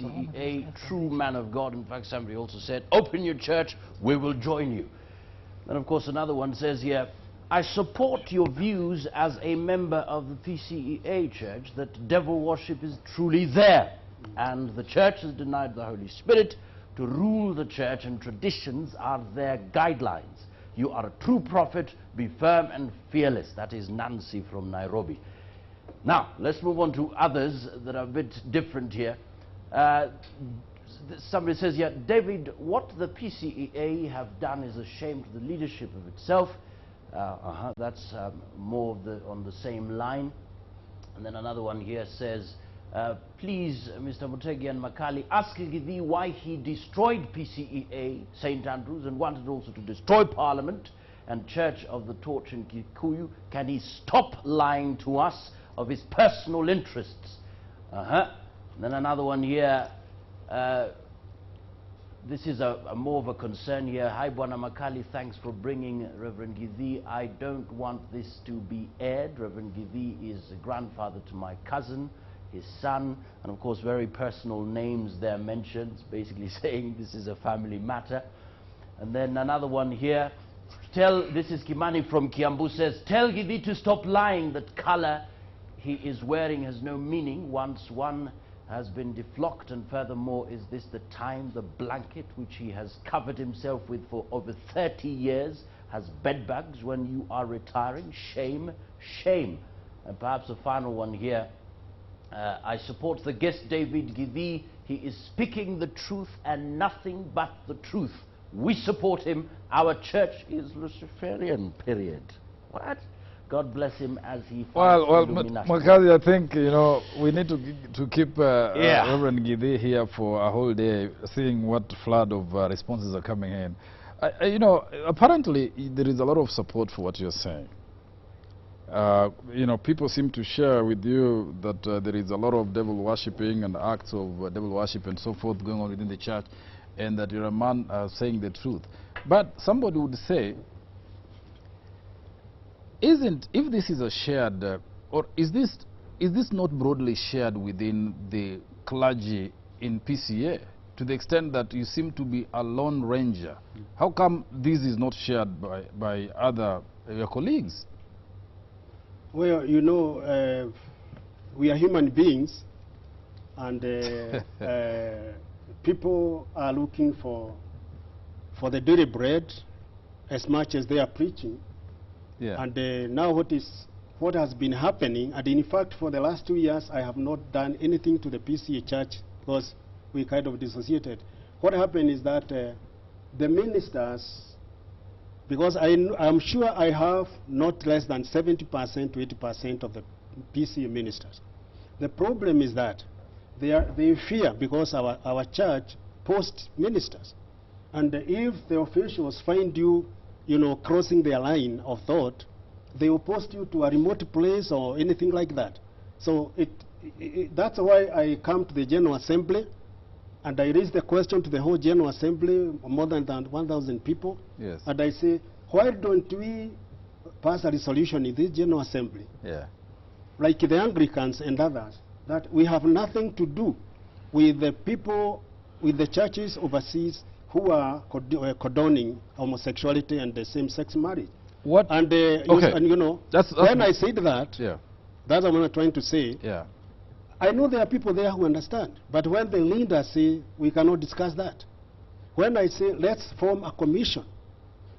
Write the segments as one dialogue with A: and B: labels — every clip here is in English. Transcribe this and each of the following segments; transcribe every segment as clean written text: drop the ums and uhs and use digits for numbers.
A: PCEA, true man of God. In fact, somebody also said, open your church, we will join you. And of course, another one says here, I support your views as a member of the PCEA church that devil worship is truly there. And the church has denied the Holy Spirit to rule the church, and traditions are their guidelines. You are a true prophet, be firm and fearless. That is Nancy from Nairobi. Now, let's move on to others that are a bit different here. Somebody says here, David, what the PCEA have done is a shame to the leadership of itself. That's more of on the same line. And then another one here says, please, Mr. Mutegi and Makali, ask Githii why he destroyed PCEA, St. Andrews, and wanted also to destroy Parliament and Church of the Torch in Kikuyu. Can he stop lying to us of his personal interests? Then another one here. This is more of a concern here. Hi, Bwana Makali, thanks for bringing Reverend Githii. I don't want this to be aired. Reverend Githii is a grandfather to my cousin, his son, and of course very personal names there mentioned, basically saying this is a family matter. And then another one here. This is Kimani from Kiambu, says, tell Githii to stop lying that color he is wearing has no meaning once one has been deflocked, and furthermore, is this the time the blanket which he has covered himself with for over 30 years has bed bugs when you are retiring? Shame, shame. And perhaps a final one here. I support the guest David Githii. He is speaking the truth and nothing but the truth. We support him. Our church is Luciferian, period. What? God bless him as he finds
B: Makazi, I think, you know, we need to keep Reverend Githii here for a whole day, seeing what flood of responses are coming in. You know, apparently there is a lot of support for what you're saying. You know, people seem to share with you that there is a lot of devil worshipping and acts of devil worship and so forth going on within the church, and that you're a man saying the truth. But somebody would say, if this is a shared, or is this not broadly shared within the clergy in PCA, to the extent that you seem to be a lone ranger? How come this is not shared by other your colleagues?
C: Well, you know, we are human beings, and people are looking for the daily bread as much as they are preaching.
B: Yeah.
C: And now what has been happening, and in fact for the last 2 years I have not done anything to the PCA church because we kind of dissociated. What happened is that the ministers, because I'm sure I have not less than 70% to 80% of the PCA ministers. The problem is that they fear, because our church posts ministers, and if the officials find you, you know, crossing their line of thought, they will post you to a remote place or anything like that. So that's why I come to the General Assembly, and I raise the question to the whole General Assembly, more than 1,000 people.
B: Yes.
C: And I say, why don't we pass a resolution in this General Assembly, like the Anglicans and others, that we have nothing to do with the people, with the churches overseas who are condoning homosexuality and the same-sex marriage.
B: What?
C: And, you know, when I said that, that's what I'm trying to say.
B: Yeah.
C: I know there are people there who understand, but when the leaders say we cannot discuss that, when I say let's form a commission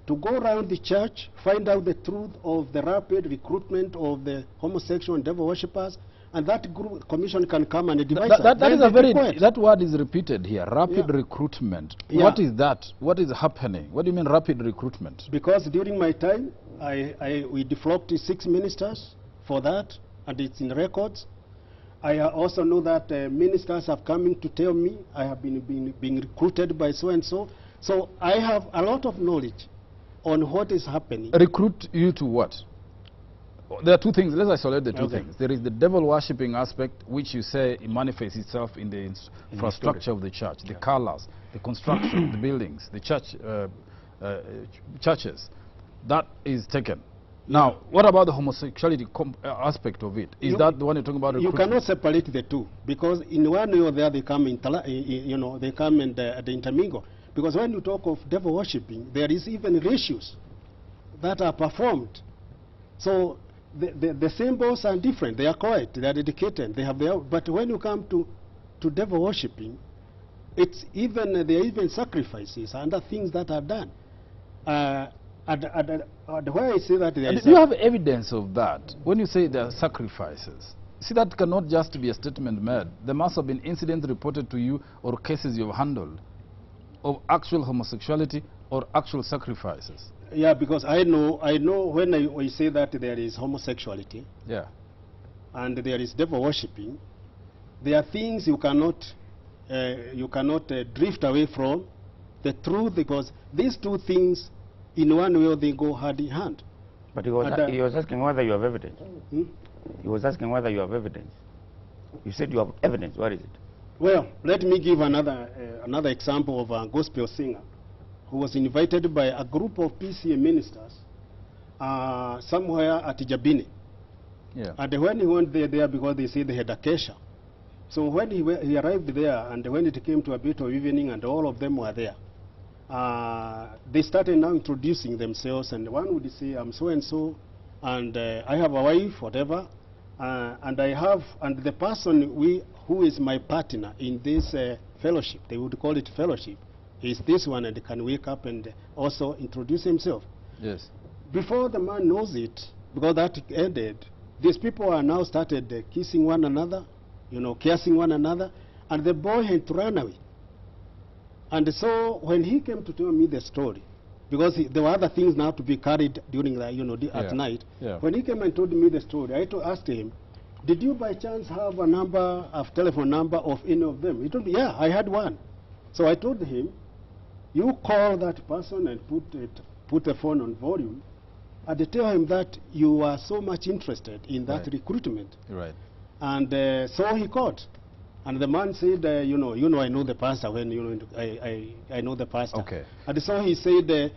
C: to go around the church, find out the truth of the rapid recruitment of the homosexual and devil worshippers, and that commission can come and advise us.
B: That word is repeated here, rapid recruitment. What is that? What is happening? What do you mean rapid recruitment?
C: Because during my time, we defrocked 6 ministers for that, and it's in records. I also know that ministers have coming to tell me I have been being recruited by so-and-so. So I have a lot of knowledge on what is happening.
B: Recruit you to what? There are two things. Let's isolate the two things. There is the devil worshipping aspect, which you say it manifests itself in the infrastructure of the church, the colors, the construction, the buildings, the churches. That is taken. Now, what about the homosexuality aspect of it? Is that the one you're talking about?
C: You cannot separate the two, because in one way or the other they come they come and they intermingle. Because when you talk of devil worshipping, there is even rituals that are performed. So the symbols are different. They are quiet. They are dedicated. They have their. But when you come to devil worshipping, it's even there are even sacrifices and other things that are done. Where I say that there is
B: do you have evidence of that? When you say there are sacrifices, see, that cannot just be a statement made. There must have been incidents reported to you or cases you've handled of actual homosexuality or actual sacrifices.
C: Yeah, because I know when I say that there is homosexuality,
B: yeah,
C: and there is devil worshipping, there are things you cannot drift away from the truth, because these two things, in one way, they go hand in hand.
D: But he was asking whether you have evidence.
C: Hmm?
D: He was asking whether you have evidence. You said you have evidence. What is it?
C: Well, let me give another example of a gospel singer who was invited by a group of PCA ministers somewhere at Jabini.
B: Yeah.
C: And when he went there because they said they had a kesha. So when he arrived there, and when it came to a bit of evening and all of them were there, they started now introducing themselves, and one would say, I'm so-and-so, and I have a wife, whatever, and the person who is my partner in this fellowship, they would call it fellowship, is this one, and can wake up and also introduce himself.
B: Yes.
C: Before the man knows it, because that ended, these people are now started kissing one another, kissing one another, and the boy had to run away. And so when he came to tell me the story, because there were other things now to be carried during the, at night, when he came and told me the story, I asked him, did you by chance have a telephone number of any of them? He told me, yeah, I had one. So I told him, you call that person and put the phone on volume, and tell him that you are so much interested in that recruitment.
B: Right.
C: And so he called. And the man said, I know the pastor when, I know the pastor.
B: Okay.
C: And so he said,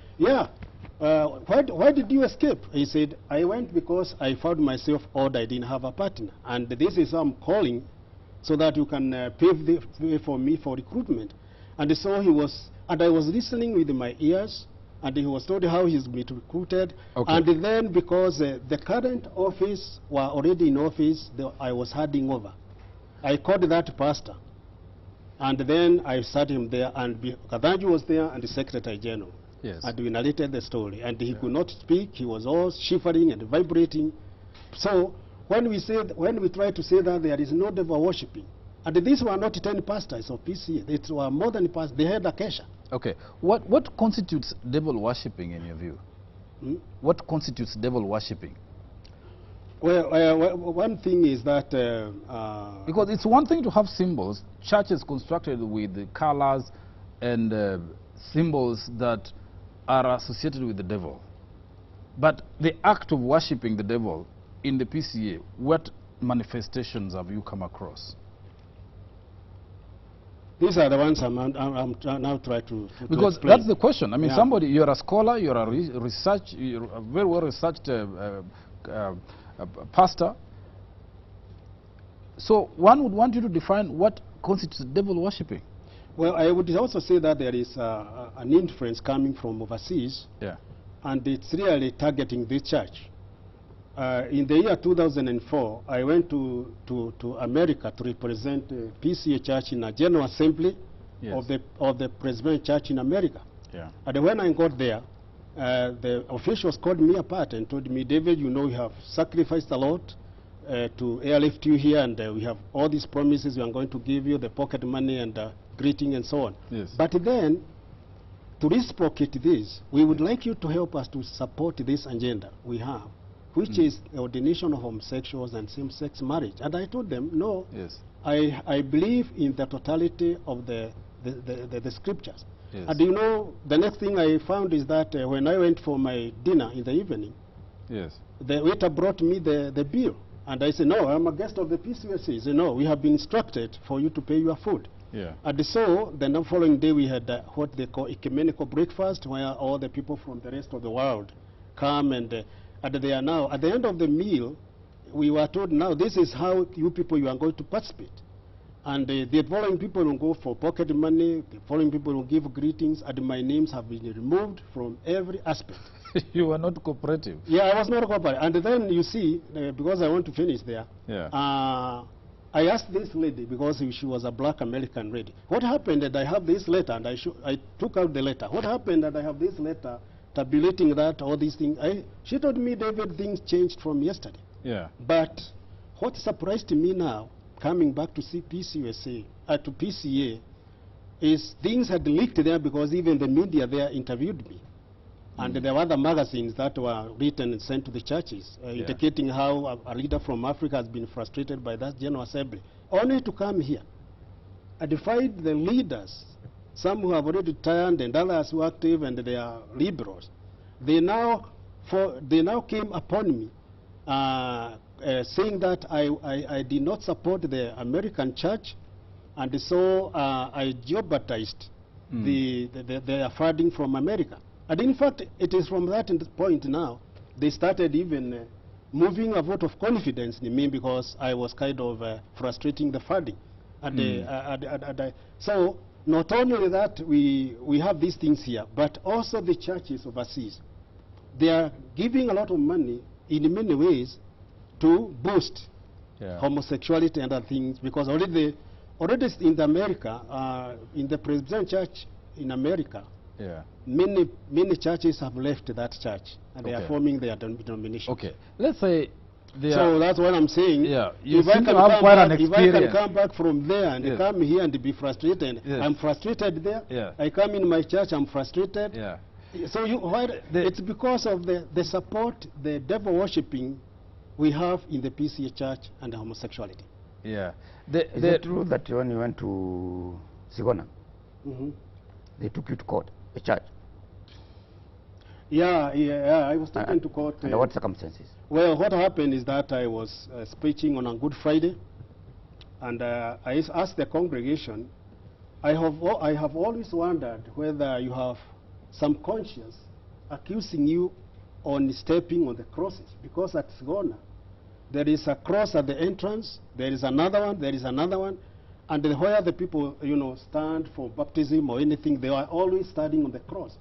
C: why did you escape? He said, I went because I found myself odd, I didn't have a partner. And this is I'm calling so that you can pave the way for me for recruitment. And so I was listening with my ears, and he was told how he's been recruited.
B: Okay.
C: And then because the current office were already in office, I was handing over. I called that pastor, and then I sat him there, and Kadanji was there, and the Secretary General.
B: Yes.
C: And we narrated the story, and he could not speak. He was all shivering and vibrating. So when we tried to say that there is no devil worshipping, and these were not 10 pastors of PCA, it were more than pastors. They had a kesha.
B: Okay. What constitutes devil worshipping in your view?
C: Hmm?
B: What constitutes devil worshipping?
C: Well, one thing is that...
B: because it's one thing to have symbols, churches constructed with colors and symbols that are associated with the devil. But the act of worshipping the devil in the PCA, what manifestations have you come across?
C: These are the ones I'm now trying to
B: because
C: explain.
B: That's the question. I mean, somebody, you're a scholar, you're a you're a very well researched pastor. So one would want you to define what constitutes devil worshipping.
C: Well, I would also say that there is an influence coming from overseas, and it's really targeting this church. In the year 2004, I went to America to represent PCA Church in a General Assembly of the Presbyterian Church in America.
B: Yeah.
C: And when I got there, the officials called me apart and told me, David, we have sacrificed a lot to airlift you here, and we have all these promises we are going to give you, the pocket money and greeting and so on.
B: Yes.
C: But then, to reciprocate this, we would like you to help us to support this agenda we have, which is the ordination of homosexuals and same-sex marriage. And I told them, no, I believe in the totality of the scriptures. Yes. And the next thing I found is that when I went for my dinner in the evening, the waiter brought me the bill. And I said, no, I'm a guest of the PCA. He said, no, we have been instructed for you to pay your food.
B: Yeah.
C: And so the following day we had what they call ecumenical breakfast, where all the people from the rest of the world come, and And they are now, at the end of the meal, we were told, now this is how you people you are going to participate. And the following people will go for pocket money, the following people will give greetings, and my names have been removed from every aspect.
B: You were not cooperative.
C: Yeah, I was not cooperative. And then you see, because I want to finish there,
B: Yeah.
C: I asked this lady, because she was a black American lady, what happened that I have this letter, and I took out the letter. What happened that I have this letter tabulating that, all these things? She told me, David, things changed from yesterday.
B: Yeah.
C: But what surprised me now, coming back to to PCA, is things had leaked there because even the media there interviewed me. And there were other magazines that were written and sent to the churches, indicating how a leader from Africa has been frustrated by that General Assembly, only to come here and find the leaders, some who have already turned and others who are active and they are liberals. They now came upon me saying that I did not support the American church, and so I jeopardized the funding from America. And in fact, it is from that point now, they started even moving a vote of confidence in me because I was kind of frustrating the funding. So not only that we have these things here, but also the churches overseas. They are giving a lot of money in many ways to boost homosexuality and other things, because already in America, in the Presbyterian Church in America, many churches have left that church and they are forming their denomination.
B: Okay, let's say
C: so that's what I'm saying.
B: Yeah, you seem to have quite an experience.
C: If I can come back from there and come here and be frustrated, I'm frustrated there. I come in my church, I'm frustrated. So it's because of the support, the devil worshipping we have in the PCA church and the homosexuality.
D: Is it true that when you went to Sigona, they took you to court, a church?
C: Yeah, I was taken to court.
D: Under what circumstances?
C: Well, what happened is that I was preaching on a Good Friday, and I asked the congregation, I have always wondered whether you have some conscience accusing you on stepping on the crosses, because at Sigona, there is a cross at the entrance, there is another one, there is another one, and where the people, stand for baptism or anything, they are always standing on the cross.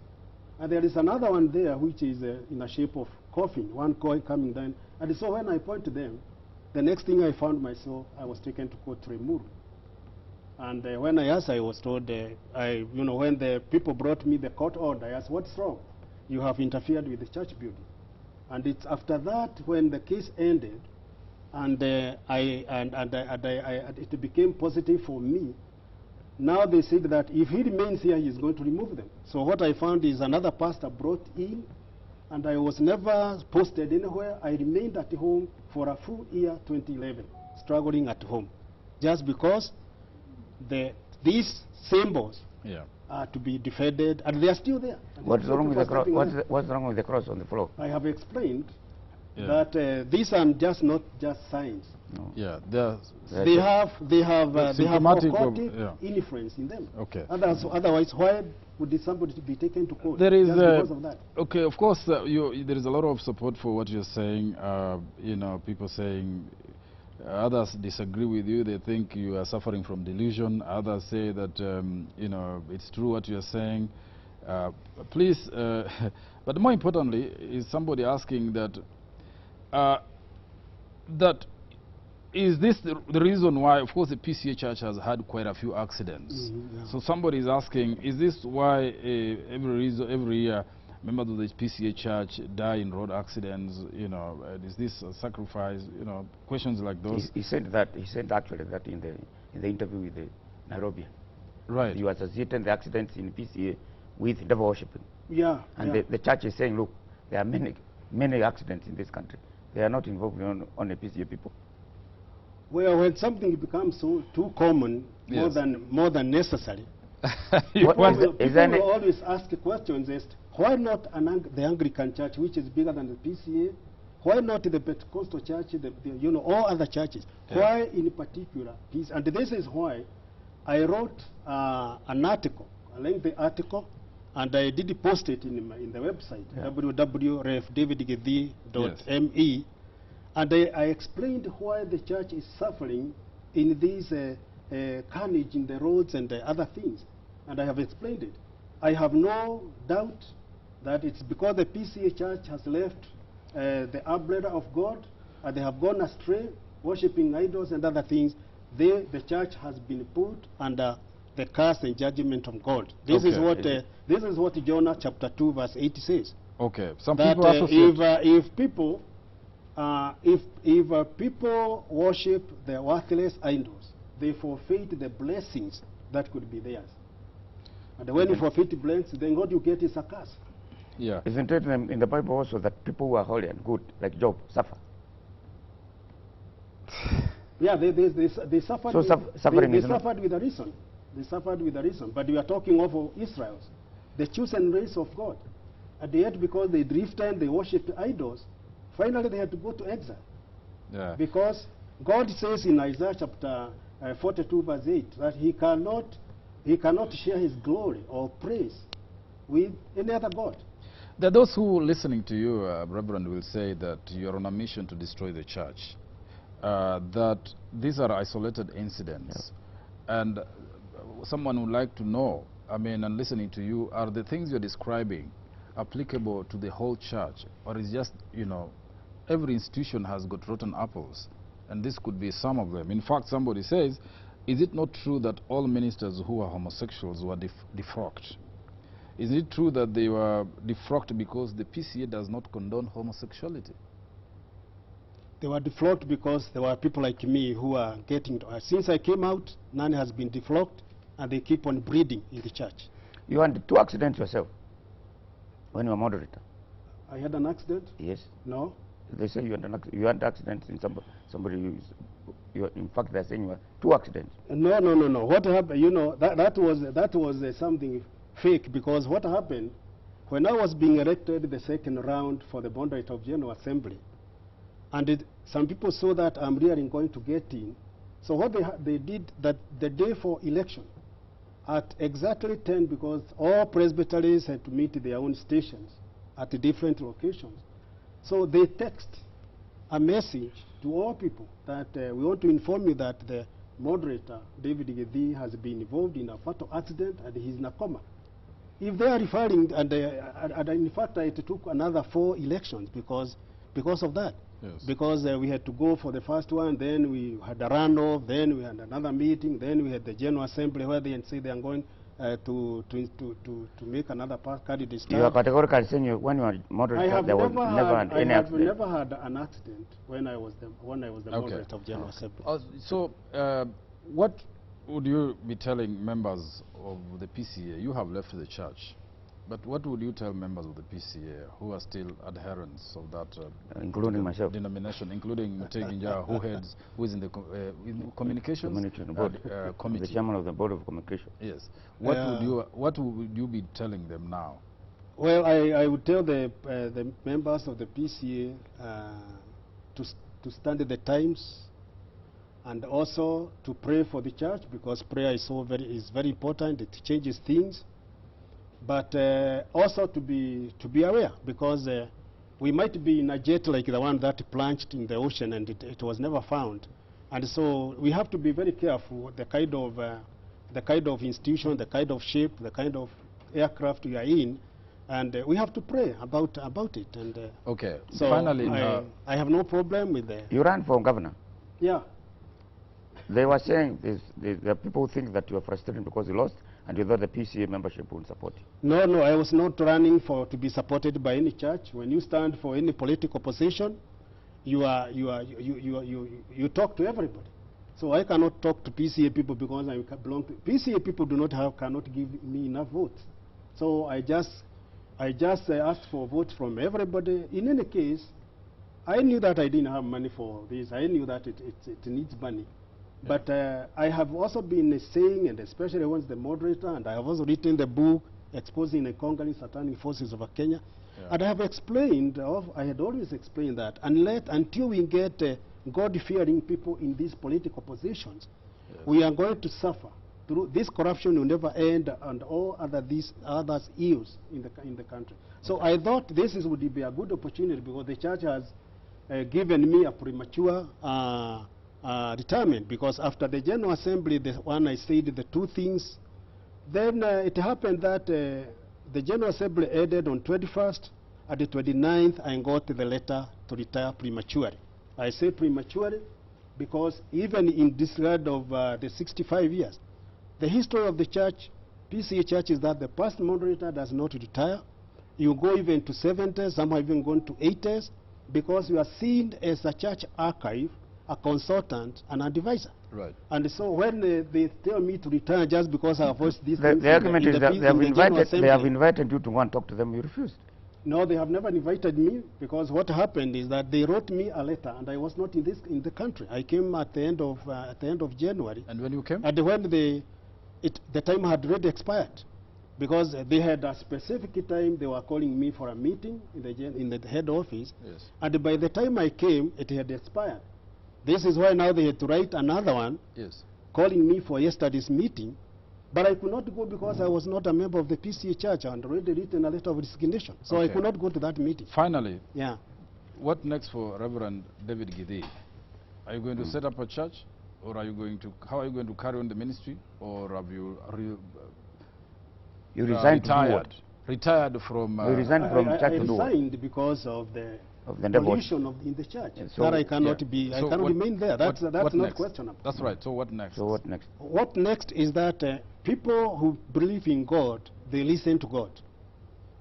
C: And there is another one there which is in a shape of coffin, one coin coming down. And so when I point to them, the next thing I found myself, I was taken to court Remuru. And when I asked, I was told, when the people brought me the court order, I asked, what's wrong? You have interfered with the church building. And it's after that when the case ended, and it became positive for me. Now they said that if he remains here, he's going to remove them. So what I found is another pastor brought in, and I was never posted anywhere. I remained at home for a full year, 2011, struggling at home, just because these symbols are to be defended, and they are still there.
D: What's wrong with the cross? What's wrong with the cross on the floor?
C: I have explained that these are not just signs.
B: No. Yeah,
C: they have occultic influence in them.
B: Okay.
C: Otherwise, why would somebody be taken to court?
B: There is
C: because of that.
B: Okay, of course, there is a lot of support for what you're saying. People saying. Others disagree with you. They think you are suffering from delusion. Others say that it's true what you are saying. Please, but more importantly, is somebody asking that is this the reason why? Of course, the PCA church has had quite a few accidents. So somebody is asking, is this why every year members of the PCA church die in road accidents? Is this a sacrifice? Questions like those.
D: He said actually that in the interview with the Nairobi.
B: Right.
D: You associated the accidents in PCA with devil worshiping.
C: Yeah.
D: And the church is saying, look, there are many accidents in this country. They are not involved on the PCA people.
C: Well, when something becomes too common, more than necessary, people will always ask questions as why not the Anglican church, which is bigger than the PCA? Why not the Pentecostal church, all other churches? Why in particular this? And this is why I wrote an article, a lengthy article, And I did post it in the website, www.revdavidgithii.me. And I explained why the church is suffering in these carnage in the roads and other things. And I have explained it. I have no doubt that it's because the PCA church has left the umbrella of God, and they have gone astray, worshipping idols and other things. The church has been put under the curse and judgment of God. This is what Jonah chapter 2 verse 8 says.
B: Okay. Some
C: that
B: people associate
C: if people worship the worthless idols, they forfeit the blessings that could be theirs. And when you forfeit blessings, then what you get is a curse.
D: Yeah. Isn't it in the Bible also that people who are holy and good, like Job, suffer?
C: Yeah, they suffered.
D: So suffering
C: they suffered with a reason. They suffered with a reason. But we are talking of Israel, the chosen race of God. At the end, because they drifted and they worshipped idols, finally they had to go to exile.
B: Yeah.
C: Because God says in Isaiah chapter 42 verse 8 that he cannot share his glory or praise with any other God.
B: There are those who, listening to you, Reverend, will say that you're on a mission to destroy the church, that these are isolated incidents. Yeah. And someone would like to know, I mean, and listening to you, are the things you're describing applicable to the whole church? Or is just, you know, every institution has got rotten apples, and this could be some of them. In fact, somebody says, is it not true that all ministers who are homosexuals were defrocked? Is it true that they were defrocked because the PCA does not condone homosexuality?
C: They were defrocked because there were people like me who are getting to us. Since I came out, none has been defrocked, and they keep on breeding in the church.
D: You had 2 accidents yourself when you were moderator.
C: I had an accident?
D: Yes.
C: No.
D: They say you had accidents in somebody in fact, they're saying you had 2 accidents.
C: No. What happened, you know, that was something fake, because what happened, when I was being elected the second round for the Moderator of General Assembly, and some people saw that I'm really going to get in. So what they did, that the day for election, at exactly 10, because all presbyteries had to meet their own stations at different locations. So they text a message to all people that we want to inform you that the moderator, David Githii, has been involved in a fatal accident and he's in a coma. If they are referring, and in fact it took another 4 elections because of that. Yes. Because we had to go for the first one, then we had a runoff, then we had another meeting, then we had the General Assembly where they say they are going to make another candidate.
D: You are categorically saying when you were moderator, there was never any accident.
C: I have never had an accident when I was the moderator of General Assembly.
B: So, what would you be telling members of the PCA? You have left the church, but what would you tell members of the PCA who are still adherents of that
D: including myself
B: denomination, including Muteginja, who is in the communications
D: board,
B: committee,
D: the chairman of the board of communication?
B: Yes. What would you be telling them now?
C: Well, I would tell the members of the PCA to stand the times, and also to pray for the church, because prayer is very important. It changes things. But also to be aware, because we might be in a jet like the one that plunged in the ocean and it was never found. And so we have to be very careful the kind of institution, the kind of ship, the kind of aircraft we are in, and we have to pray about it. And
B: okay.
C: So
B: finally,
C: I have no problem with that.
D: You ran for governor.
C: Yeah.
D: They were saying there are people who think that you are frustrated because you lost, and you thought the PCA membership would support you.
C: No, I was not running to be supported by any church. When you stand for any political position, you talk to everybody. So I cannot talk to PCA people because I belong to PCA people. Cannot give me enough votes. So I just asked for votes from everybody. In any case, I knew that I didn't have money for this. I knew that it needs money. Yeah. But I have also been saying, and especially once the moderator, and I have also written the book exposing the Congolese satanic forces over Kenya. Yeah. And I have explained, I had always explained that until we get God-fearing people in these political positions, yes, we are going to suffer. through this corruption will never end, and all these others ills in the country. So I thought would be a good opportunity, because the church has given me a premature retirement, because after the General Assembly, the one I said the two things, then it happened that the General Assembly ended on 21st. At the 29th, I got the letter to retire prematurely. I say prematurely because even in disregard of the 65 years, the history of the church, PCEA church, is that the past moderator does not retire. You go even to 70s, some have even gone to 80s, because you are seen as a church archive, a consultant, and an advisor.
B: Right.
C: And so when they tell me to retire just because I voiced these things,
D: the argument is that they have invited you to go and talk to them, you refused.
C: No, they have never invited me, because what happened is that they wrote me a letter, and I was not in the country. I came at the end of January.
B: And when you came?
C: And when the time had already expired, because they had a specific time they were calling me for a meeting in the head office.
B: Yes.
C: And by the time I came, it had expired. This is why now they had to write another one.
B: Yes.
C: Calling me for yesterday's meeting. But I could not go because I was not a member of the PCEA church and already written a letter of resignation. So I could not go to that meeting.
B: Finally,
C: yeah.
B: What next for Reverend David Githii? Are you going to set up a church, or are you going to, how are you going to carry on the ministry, or have you
D: resigned
B: retired? Retired from...
D: you resigned from church to do what?
C: I resigned because of the pollution in the church.
D: So
C: that I cannot be, I cannot remain there. That's not
B: next?
C: questionable.
B: That's right. So what next?
D: So what next?
C: What next is that people who believe in God, they listen to God.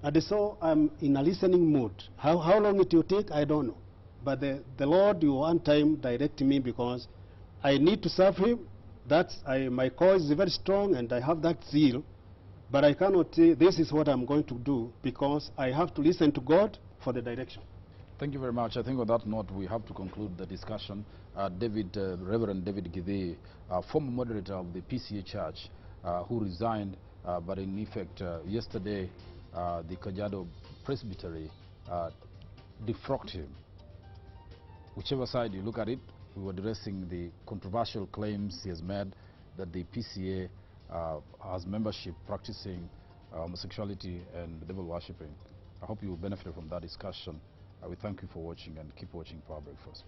C: And so I'm in a listening mood. How long it will take, I don't know. But the Lord will one time direct me, because I need to serve Him. My cause is very strong, and I have that zeal. But I cannot say this is what I'm going to do, because I have to listen to God for the direction.
B: Thank you very much. I think on that note, we have to conclude the discussion. Reverend David Githii, former moderator of the PCEA Church, who resigned, but in effect, yesterday, the Kajiado Presbytery defrocked him. Whichever side you look at it, we were addressing the controversial claims he has made that the PCEA has membership practicing homosexuality and devil worshipping. I hope you benefited from that discussion. We thank you for watching, and keep watching Power Breakfast.